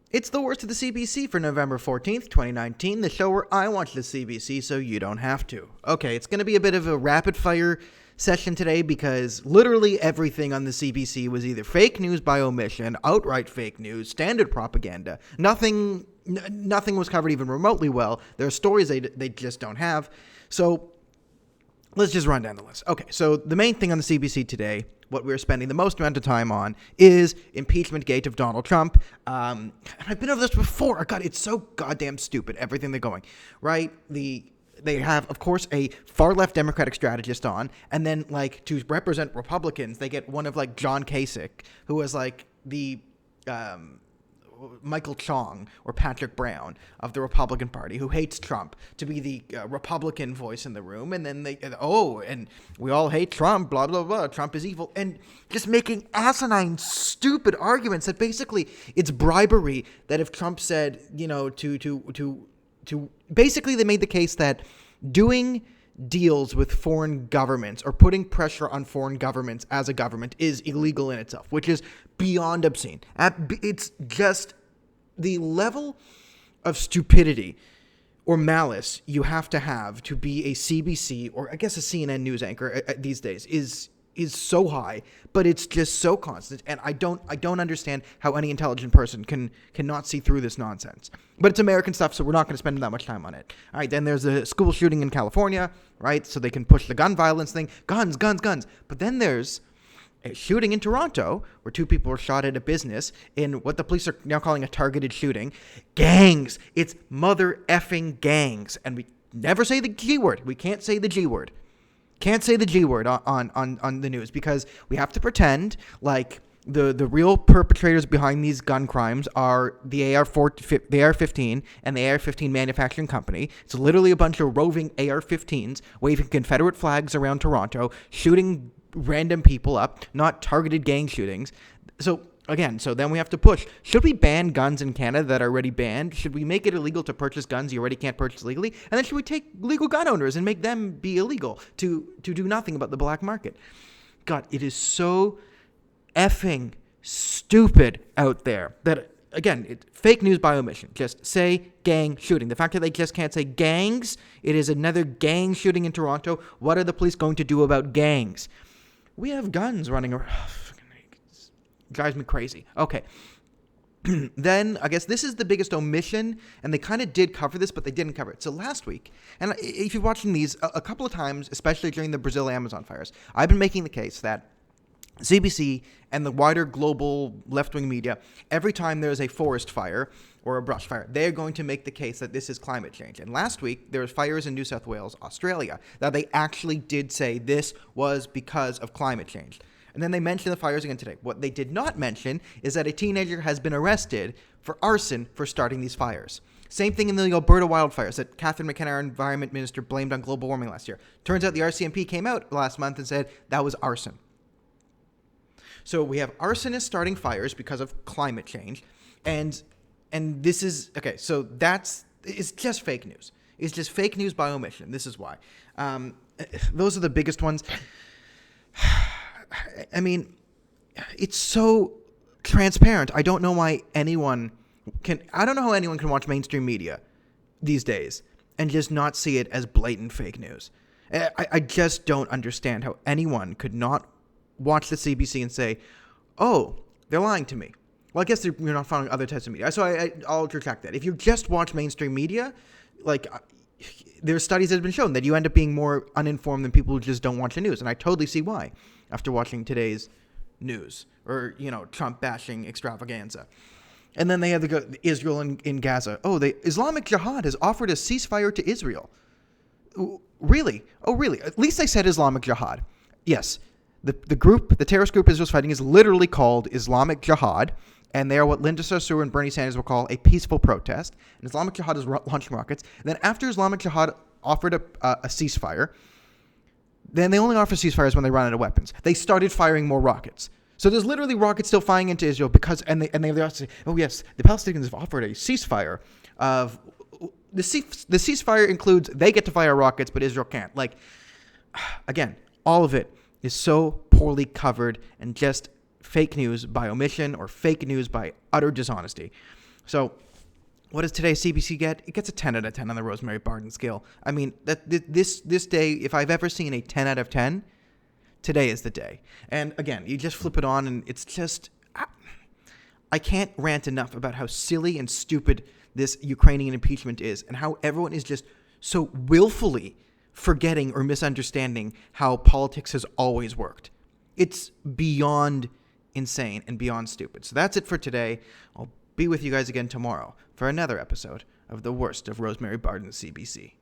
It's the worst of the CBC for November 14th, 2019, the show where I watch the CBC so you don't have to. Okay, it's going to be a bit of a rapid-fire session today because literally everything on the CBC was either fake news by omission, outright fake news, standard propaganda. Nothing was covered even remotely well. There are stories they just don't have. So let's just run down the list. Okay, so the main thing on the CBC today, what we're spending the most amount of time on, is impeachment gate of Donald Trump. And I've been over this before. God, it's so goddamn stupid, everything they're going, right? They have, of course, a far-left Democratic strategist on, and then, like, to represent Republicans, they get one of, like, John Kasich, who was, like, the Michael Chong or Patrick Brown of the Republican Party, who hates Trump, to be the Republican voice in the room. And then and we all hate Trump, blah, blah, blah, Trump is evil. And just making asinine, stupid arguments that basically it's bribery, that if Trump said, basically they made the case that doing deals with foreign governments or putting pressure on foreign governments as a government is illegal in itself, which is beyond obscene. It's just the level of stupidity or malice you have to be a CBC or I guess a CNN news anchor these days is so high, but it's just so constant, and I don't understand how any intelligent person cannot see through this nonsense. But it's American stuff, so we're not going to spend that much time on it. All right, then there's a school shooting in California, right? So they can push the gun violence thing, guns. But then there's a shooting in Toronto where 2 people were shot at a business in what the police are now calling a targeted shooting. Gangs. It's mother effing gangs, and we never say the G word. We can't say the G word. Can't say the G word on the news because we have to pretend like the real perpetrators behind these gun crimes are the AR-15 and the AR-15 manufacturing company. It's literally a bunch of roving AR-15s waving Confederate flags around Toronto, shooting random people up, not targeted gang shootings. So then we have to push. Should we ban guns in Canada that are already banned? Should we make it illegal to purchase guns you already can't purchase legally? And then should we take legal gun owners and make them be illegal to do nothing about the black market? God, it is so effing stupid out there that, again, fake news by omission. Just say gang shooting. The fact that they just can't say gangs, it is another gang shooting in Toronto. What are the police going to do about gangs? We have guns running around. Drives me crazy. Okay. Then, I guess this is the biggest omission, and they kind of did cover this, but they didn't cover it. So last week, and if you're watching these a couple of times, especially during the Brazil Amazon fires, I've been making the case that CBC and the wider global left-wing media, every time there's a forest fire or a brush fire, they're going to make the case that this is climate change. And last week, there were fires in New South Wales, Australia, that they actually did say this was because of climate change. And then they mentioned the fires again today. What they did not mention is that a teenager has been arrested for arson for starting these fires. Same thing in the Alberta wildfires that Catherine McKenna, our environment minister, blamed on global warming last year. Turns out the RCMP came out last month and said that was arson. So we have arsonists starting fires because of climate change. And this is, okay, so it's just fake news. It's just fake news by omission. This is why. Those are the biggest ones. I mean, it's so transparent. I don't know how anyone can watch mainstream media these days and just not see it as blatant fake news. I just don't understand how anyone could not watch the CBC and say, oh, they're lying to me. Well, I guess you're not following other types of media. So I'll retract that. If you just watch mainstream media, like, there's studies that have been shown that you end up being more uninformed than people who just don't watch the news. And I totally see why after watching today's news or, Trump bashing extravaganza. And then they have Israel in Gaza. Oh, the Islamic Jihad has offered a ceasefire to Israel. Really? Oh, really? At least they said Islamic Jihad. Yes. The terrorist group Israel's fighting is literally called Islamic Jihad, and they are what Linda Sarsour and Bernie Sanders will call a peaceful protest. And Islamic Jihad is launching rockets. And then after Islamic Jihad offered a ceasefire, then they only offer ceasefires when they run out of weapons. They started firing more rockets. So there's literally rockets still flying into Israel and they also say, oh yes, the Palestinians have offered a ceasefire. The ceasefire includes they get to fire rockets, but Israel can't. Like, again, all of it is so poorly covered and just fake news by omission or fake news by utter dishonesty. So what does today's CBC get? It gets a 10 out of 10 on the Rosemary Barton scale. I mean, this day, if I've ever seen a 10 out of 10, today is the day. And again, you just flip it on and it's just, I can't rant enough about how silly and stupid this Ukrainian impeachment is and how everyone is just so willfully forgetting or misunderstanding how politics has always worked. It's beyond insane and beyond stupid. So that's it for today. I'll be with you guys again tomorrow for another episode of the worst of Rosemary Barton's CBC.